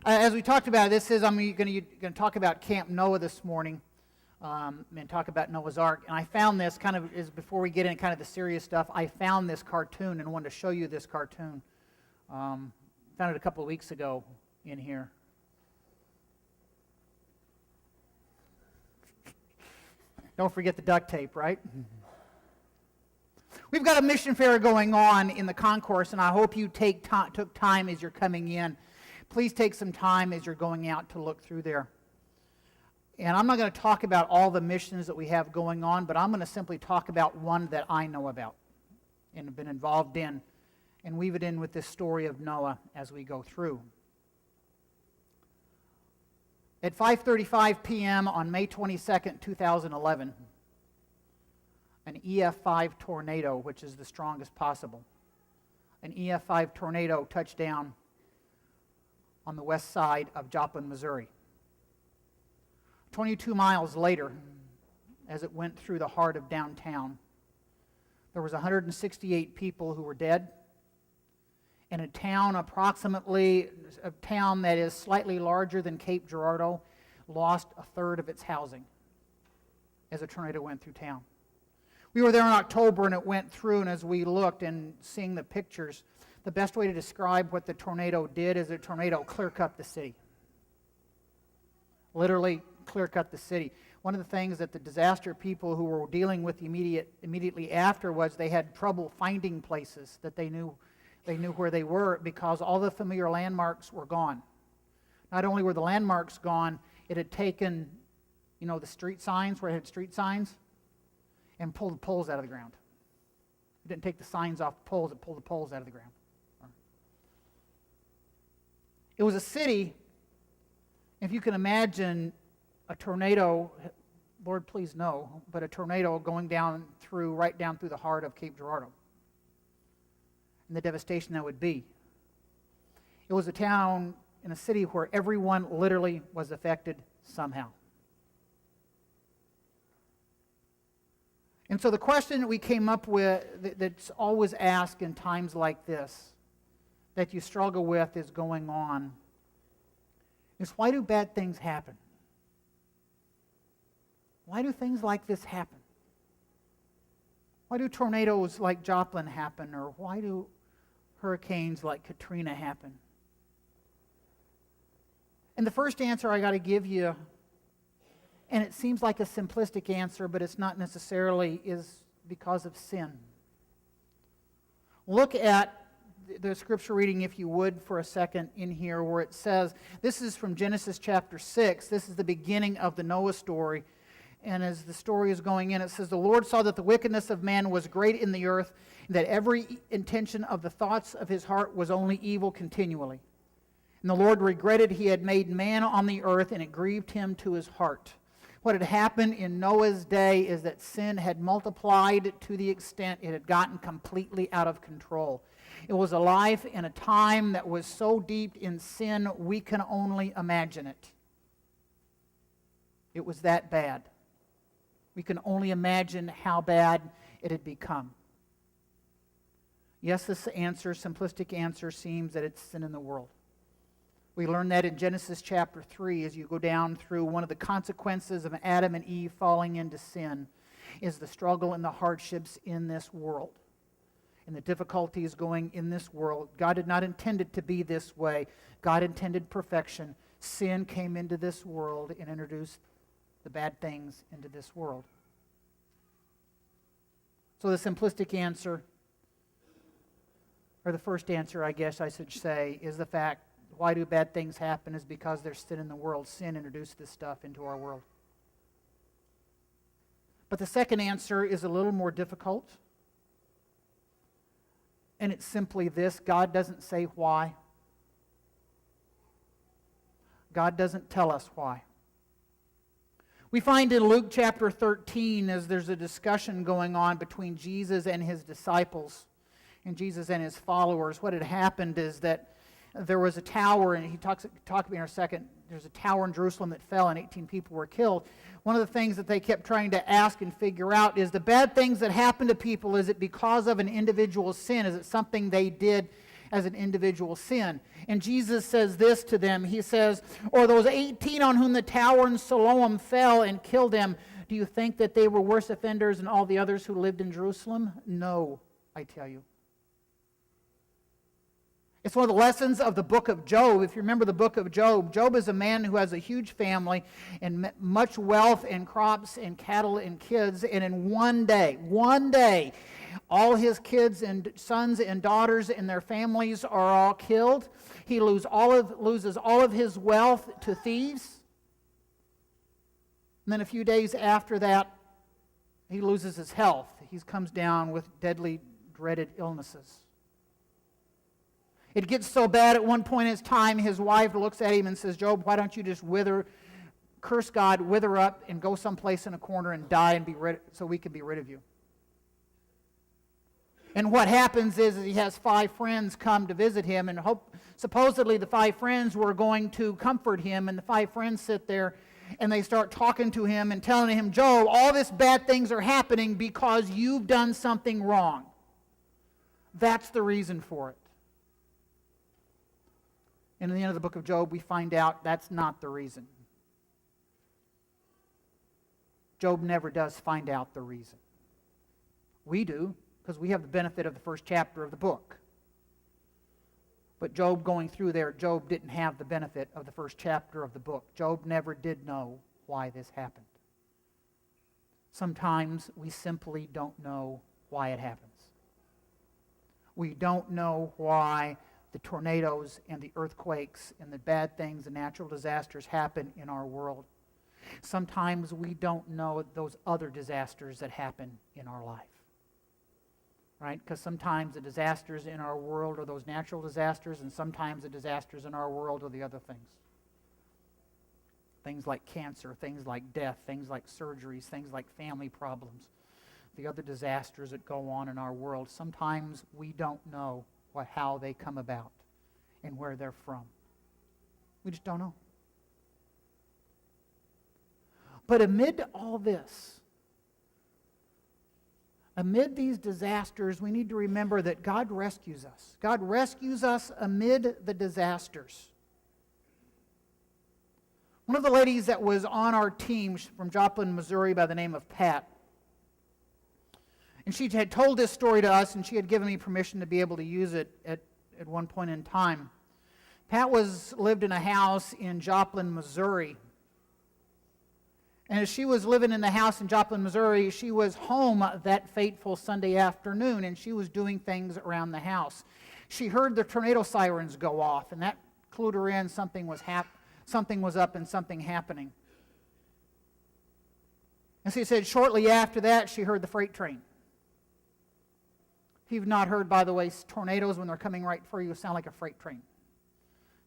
As we talked about, I'm going to talk about Camp Noah this morning, and talk about Noah's Ark. And I found this before we get into kind of the serious stuff, I found this cartoon and wanted to show you this cartoon. Found it a couple of weeks ago in here. Don't forget the duct tape, right? We've got a mission fair going on in the concourse, and I hope you took time as you're coming in. Please take some time as you're going out to look through there. And I'm not going to talk about all the missions that we have going on, but I'm going to simply talk about one that I know about and have been involved in, and weave it in with this story of Noah as we go through. At 5:35 p.m. on May 22nd, 2011, an EF5 tornado, which is the strongest possible, an EF5 tornado touched down on the west side of Joplin, Missouri. 22 miles later, as it went through the heart of downtown, there was 168 people who were dead, in a town that is slightly larger than Cape Girardeau, lost a third of its housing as a tornado went through town. We were there in October and it went through, and as we looked and seeing the pictures, the best way to describe what the tornado did is the tornado clear-cut the city. Literally clear-cut the city. One of the things that the disaster people who were dealing with immediately after was they had trouble finding places that they knew where they were, because all the familiar landmarks were gone. Not only were the landmarks gone, it had taken, the street signs, where it had street signs, and pulled the poles out of the ground. It didn't take the signs off the poles, it pulled the poles out of the ground. It was a city, if you can imagine a tornado, Lord please no, but a tornado going right down through the heart of Cape Girardeau, and the devastation that would be. It was a town in a city where everyone literally was affected somehow. And so the question that we came up with, that's always asked in times like this, that you struggle with is going on, is why do bad things happen? Why do things like this happen? Why do tornadoes like Joplin happen, or why do hurricanes like Katrina happen? And the first answer I got to give you, and it seems like a simplistic answer, but it's not necessarily, is because of sin. Look at the scripture reading, if you would, for a second in here, where it says, this is from Genesis chapter 6. This is the beginning of the Noah story. And as the story is going in, it says, the Lord saw that the wickedness of man was great in the earth, and that every intention of the thoughts of his heart was only evil continually. And the Lord regretted he had made man on the earth, and it grieved him to his heart. What had happened in Noah's day is that sin had multiplied to the extent it had gotten completely out of control. It was a life in a time that was so deep in sin, we can only imagine it. It was that bad. We can only imagine how bad it had become. Yes, this simplistic answer seems that it's sin in the world. We learn that in Genesis chapter 3 as you go down through. One of the consequences of Adam and Eve falling into sin is the struggle and the hardships in this world, and the difficulties going in this world. God did not intend it to be this way. God intended perfection. Sin came into this world and introduced the bad things into this world. So the simplistic answer, or the first answer, I guess I should say, is the fact, why do bad things happen, is because there's sin in the world. Sin introduced this stuff into our world. But the second answer is a little more difficult. And it's simply this: God doesn't say why. God doesn't tell us why. We find in Luke chapter 13, as there's a discussion going on between Jesus and his disciples, and Jesus and his followers, what had happened is that there was a tower, and he talks about in a second, there's a tower in Jerusalem that fell and 18 people were killed. One of the things that they kept trying to ask and figure out is the bad things that happen to people, is it because of an individual sin? Is it something they did as an individual sin. And Jesus says this to them. He says, or those 18 on whom the tower in Siloam fell and killed them, do you think that they were worse offenders than all the others who lived in Jerusalem? No, I tell you. It's one of the lessons of the book of Job. If you remember the book of Job, Job is a man who has a huge family and much wealth and crops and cattle and kids. And in one day, all his kids and sons and daughters and their families are all killed. He loses all of his wealth to thieves. And then a few days after that, he loses his health. He comes down with deadly, dreaded illnesses. It gets so bad at one point in time, his wife looks at him and says, Job, why don't you just curse God, wither up, and go someplace in a corner and die and be rid, so we can be rid of you. And what happens is he has 5 friends come to visit him, and supposedly the 5 friends were going to comfort him, and the 5 friends sit there and they start talking to him and telling him, Job, all these bad things are happening because you've done something wrong. That's the reason for it. And in the end of the book of Job, we find out that's not the reason. Job never does find out the reason. We do, because we have the benefit of the first chapter of the book. But Job going through there, Job didn't have the benefit of the first chapter of the book. Job never did know why this happened. Sometimes we simply don't know why it happens. We don't know why the tornadoes and the earthquakes and the bad things, the natural disasters happen in our world. Sometimes we don't know those other disasters that happen in our life. Right? Because sometimes the disasters in our world are those natural disasters, and sometimes the disasters in our world are the other things. Things like cancer, things like death, things like surgeries, things like family problems. The other disasters that go on in our world. Sometimes we don't know how they come about and where they're from. We just don't know. But amid all this, amid these disasters, we need to remember that God rescues us. God rescues us amid the disasters. One of the ladies that was on our team from Joplin, Missouri, by the name of Pat, and she had told this story to us, and she had given me permission to be able to use it at one point in time. Pat lived in a house in Joplin, Missouri. And as she was living in the house in Joplin, Missouri, she was home that fateful Sunday afternoon, and she was doing things around the house. She heard the tornado sirens go off, and that clued her in something was up and something happening. And she said shortly after that, she heard the freight train. If you've not heard, by the way, tornadoes, when they're coming right for you, sound like a freight train.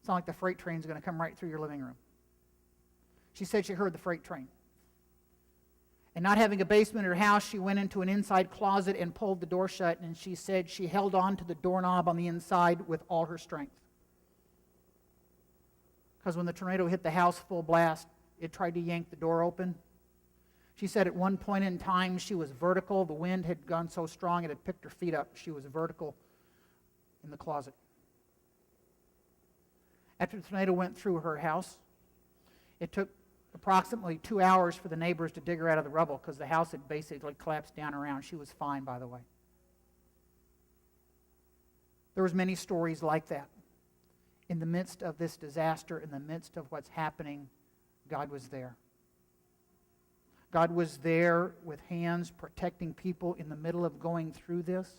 Sound like the freight train's going to come right through your living room. She said she heard the freight train. And not having a basement in her house, she went into an inside closet and pulled the door shut, and she said she held on to the doorknob on the inside with all her strength. Because when the tornado hit the house full blast, it tried to yank the door open. She said at one point in time she was vertical. The wind had gone so strong it had picked her feet up. She was vertical in the closet. After the tornado went through her house, it took approximately 2 hours for the neighbors to dig her out of the rubble because the house had basically collapsed down around. She was fine, by the way. There was many stories like that. In the midst of this disaster, in the midst of what's happening, God was there. God was there with hands protecting people in the middle of going through this.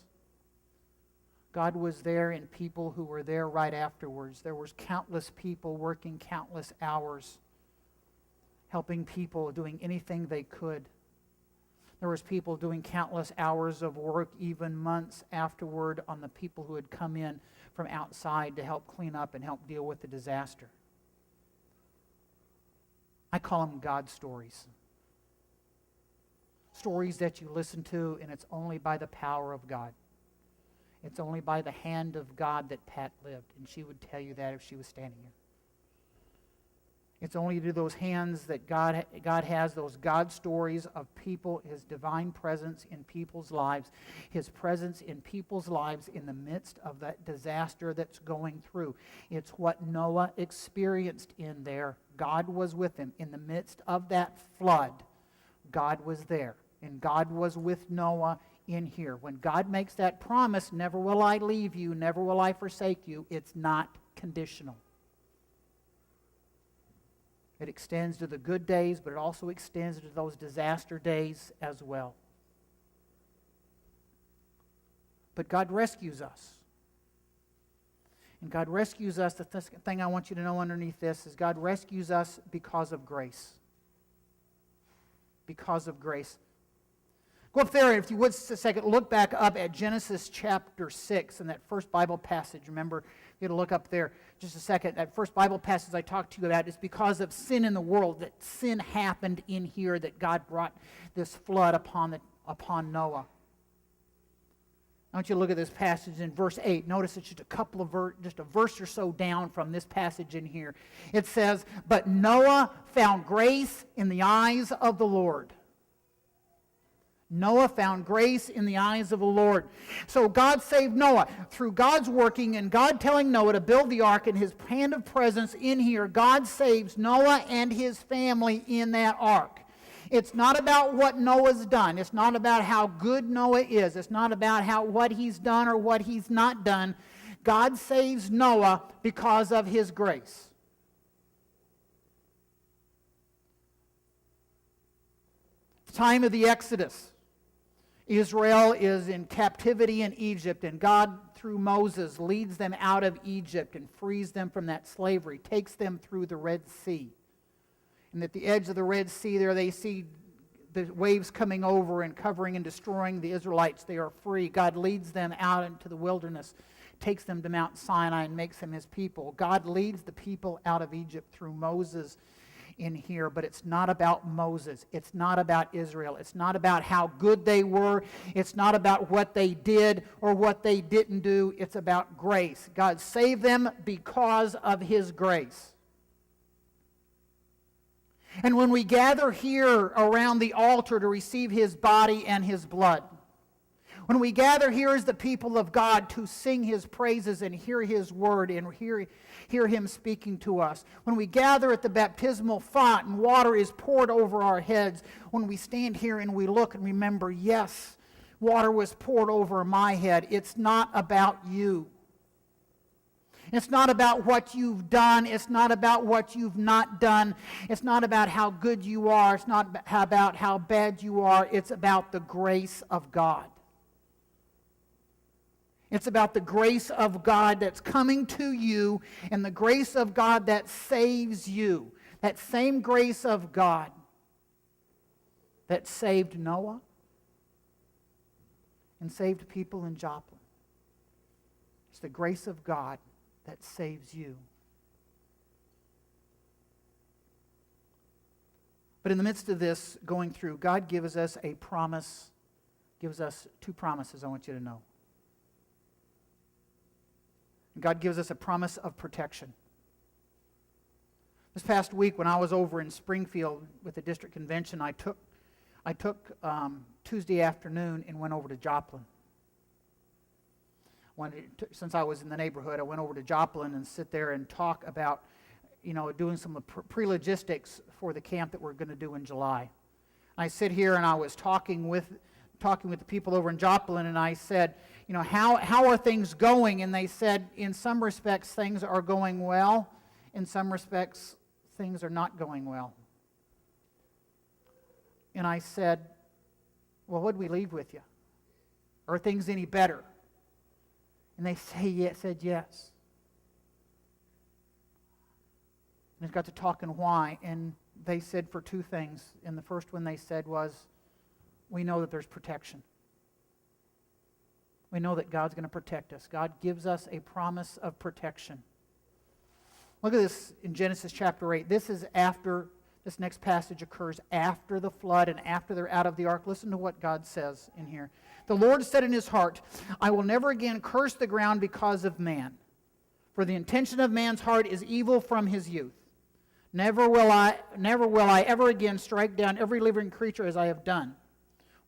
God was there in people who were there right afterwards. There was countless people working countless hours, helping people, doing anything they could. There was people doing countless hours of work, even months afterward, on the people who had come in from outside to help clean up and help deal with the disaster. I call them God stories. Stories that you listen to, and it's only by the power of God. It's only by the hand of God that Pat lived, and she would tell you that if she was standing here. It's only through those hands that God has, those God stories of people, His divine presence in people's lives, His presence in people's lives in the midst of that disaster that's going through. It's what Noah experienced in there. God was with him. In the midst of that flood, God was there. And God was with Noah in here. When God makes that promise, never will I leave you, never will I forsake you, it's not conditional. It extends to the good days, but it also extends to those disaster days as well. But God rescues us. And God rescues us, the thing I want you to know underneath this is God rescues us because of grace. Because of grace. Go up there, if you would, a second, look back up at Genesis chapter 6 and that first Bible passage. Remember, you got to look up there just a second. That first Bible passage I talked to you about is because of sin in the world, that sin happened in here, that God brought this flood upon Noah. I want you to look at this passage in verse 8. Notice it's just just a verse or so down from this passage in here. It says, "But Noah found grace in the eyes of the Lord." Noah found grace in the eyes of the Lord. So God saved Noah. Through God's working and God telling Noah to build the ark and His hand of presence in here, God saves Noah and his family in that ark. It's not about what Noah's done. It's not about how good Noah is. It's not about what he's done or what he's not done. God saves Noah because of His grace. The time of the Exodus. Israel is in captivity in Egypt, and God, through Moses, leads them out of Egypt and frees them from that slavery, takes them through the Red Sea. And at the edge of the Red Sea there, they see the waves coming over and covering and destroying the Israelites. They are free. God leads them out into the wilderness, takes them to Mount Sinai and makes them His people. God leads the people out of Egypt through Moses in here, but it's not about Moses. It's not about Israel. It's not about how good they were. It's not about what they did or what they didn't do. It's about grace. God saved them because of His grace. And when we gather here around the altar to receive His body and His blood, when we gather here as the people of God to sing His praises and hear His word and hear Him speaking to us, when we gather at the baptismal font and water is poured over our heads, when we stand here and we look and remember, yes, water was poured over my head, it's not about you. It's not about what you've done. It's not about what you've not done. It's not about how good you are. It's not about how bad you are. It's about the grace of God. It's about the grace of God that's coming to you and the grace of God that saves you. That same grace of God that saved Noah and saved people in Joplin. It's the grace of God that saves you. But in the midst of this going through, God gives us a promise, gives us two promises I want you to know. God gives us a promise of protection. This past week when I was over in Springfield with the district convention, I took Tuesday afternoon and went over to Joplin. Since I was in the neighborhood, I went over to Joplin and sit there and talk about, doing some pre-logistics for the camp that we're going to do in July. And I sit here and I was talking with the people over in Joplin, and I said, how are things going? And they said, in some respects, things are going well. In some respects, things are not going well. And I said, well, what did we leave with you? Are things any better? And they said yes. And I got to talking why, and they said for two things. And the first one they said was, we know that there's protection. We know that God's going to protect us. God gives us a promise of protection. Look at this in Genesis chapter 8. This next passage occurs after the flood and after they're out of the ark. Listen to what God says in here. The Lord said in His heart, I will never again curse the ground because of man. For the intention of man's heart is evil from his youth. Never will I ever again strike down every living creature as I have done.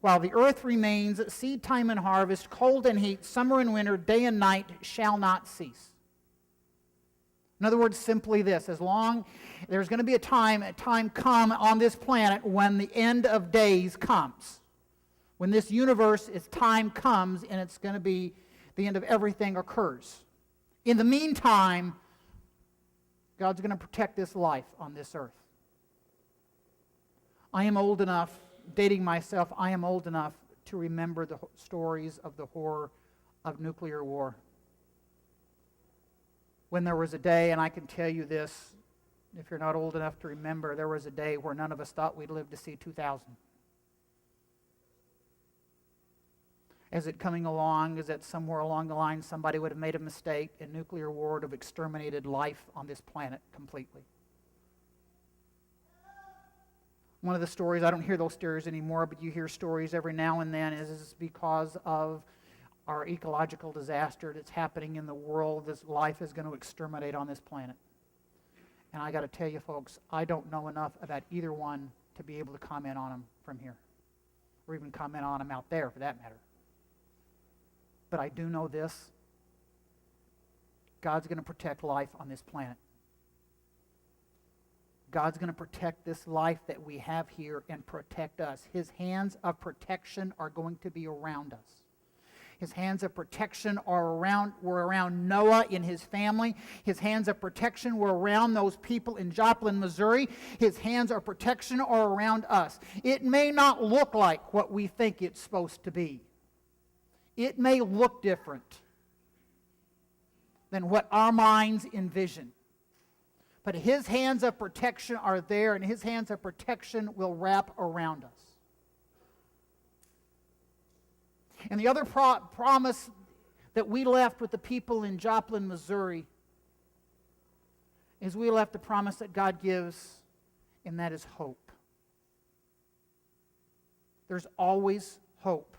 While the earth remains, seed time and harvest, cold and heat, summer and winter, day and night shall not cease. In other words, simply this: as long there's going to be a time come on this planet when the end of days comes. When this universe, its time comes, and it's going to be the end of everything occurs. In the meantime, God's going to protect this life on this earth. I am old enough, dating myself, I am old enough to remember the stories of the horror of nuclear war. When there was a day, and I can tell you this, if you're not old enough to remember, there was a day where none of us thought we'd live to see 2000. As it coming along, is that somewhere along the line somebody would have made a mistake and nuclear war would have exterminated life on this planet completely. One of the stories, I don't hear those stories anymore, but you hear stories every now and then, is because of our ecological disaster that's happening in the world. This life is going to exterminate on this planet. And I got to tell you folks, I don't know enough about either one to be able to comment on them from here, or even comment on them out there for that matter. But I do know this: God's going to protect life on this planet. God's going to protect this life that we have here and protect us. His hands of protection are going to be around us. His hands of protection were around Noah and his family. His hands of protection were around those people in Joplin, Missouri. His hands of protection are around us. It may not look like what we think it's supposed to be. It may look different than what our minds envision. But His hands of protection are there, and His hands of protection will wrap around us. And the other promise that we left with the people in Joplin, Missouri, is we left the promise that God gives, and that is hope. There's always hope.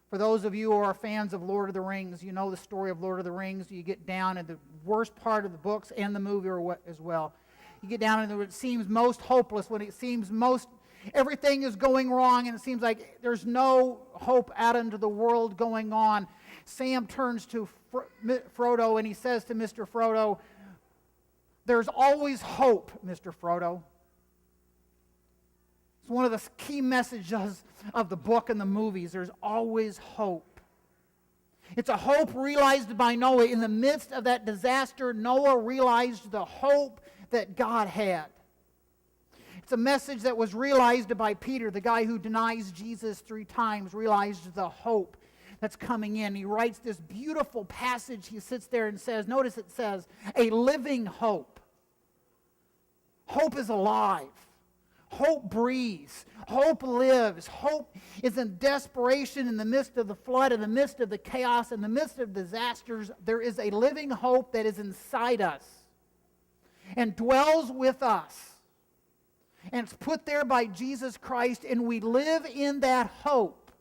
For those of you who are fans of Lord of the Rings, you know the story of Lord of the Rings. You get down in the worst part of the books and the movie as well. You get down into it seems most hopeless, when it seems most everything is going wrong and it seems like there's no hope out into the world going on. Sam turns to Frodo and he says to Mr. Frodo, "There's always hope, Mr. Frodo." It's one of the key messages of the book and the movies. There's always hope. It's a hope realized by Noah. In the midst of that disaster, Noah realized the hope that God had. It's a message that was realized by Peter, the guy who denies Jesus 3 times, realized the hope that's coming in. He writes this beautiful passage. He sits there and says, notice it says, a living hope. Hope is alive. Hope breathes. Hope lives. Hope is in desperation in the midst of the flood, in the midst of the chaos, in the midst of disasters. There is a living hope that is inside us and dwells with us. And it's put there by Jesus Christ, and we live in that hope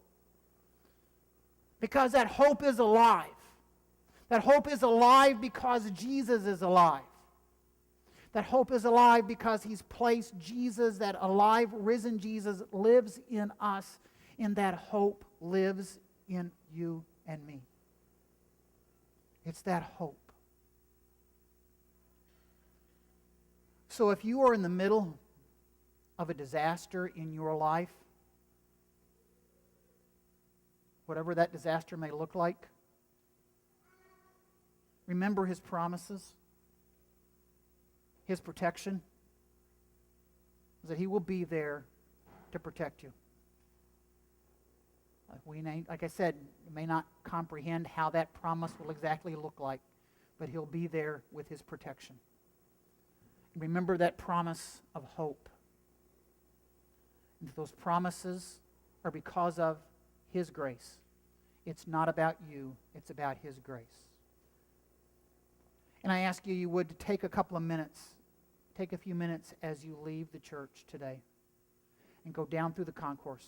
because that hope is alive. That hope is alive because Jesus is alive. That hope is alive because He's placed Jesus, that alive, risen Jesus, lives in us, and that hope lives in you and me. It's that hope. So if you are in the middle of a disaster in your life, whatever that disaster may look like, remember His promises. His protection is that He will be there to protect you. Like I said, you may not comprehend how that promise will exactly look like, but He'll be there with His protection. Remember that promise of hope. And those promises are because of His grace. It's not about you, it's about His grace. And I ask you would to take a couple of minutes. Take a few minutes as you leave the church today and go down through the concourse.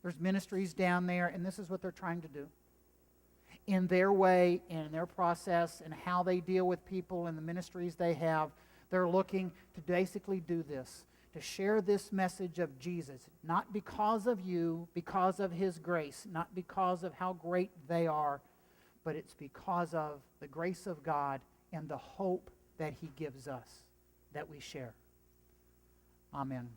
There's ministries down there, and this is what they're trying to do. In their way, and in their process, and how they deal with people and the ministries they have, They're looking to basically do this, to share this message of Jesus, not because of you, because of his grace, not because of how great they are, but it's because of the grace of God and the hope that he gives us that we share. Amen.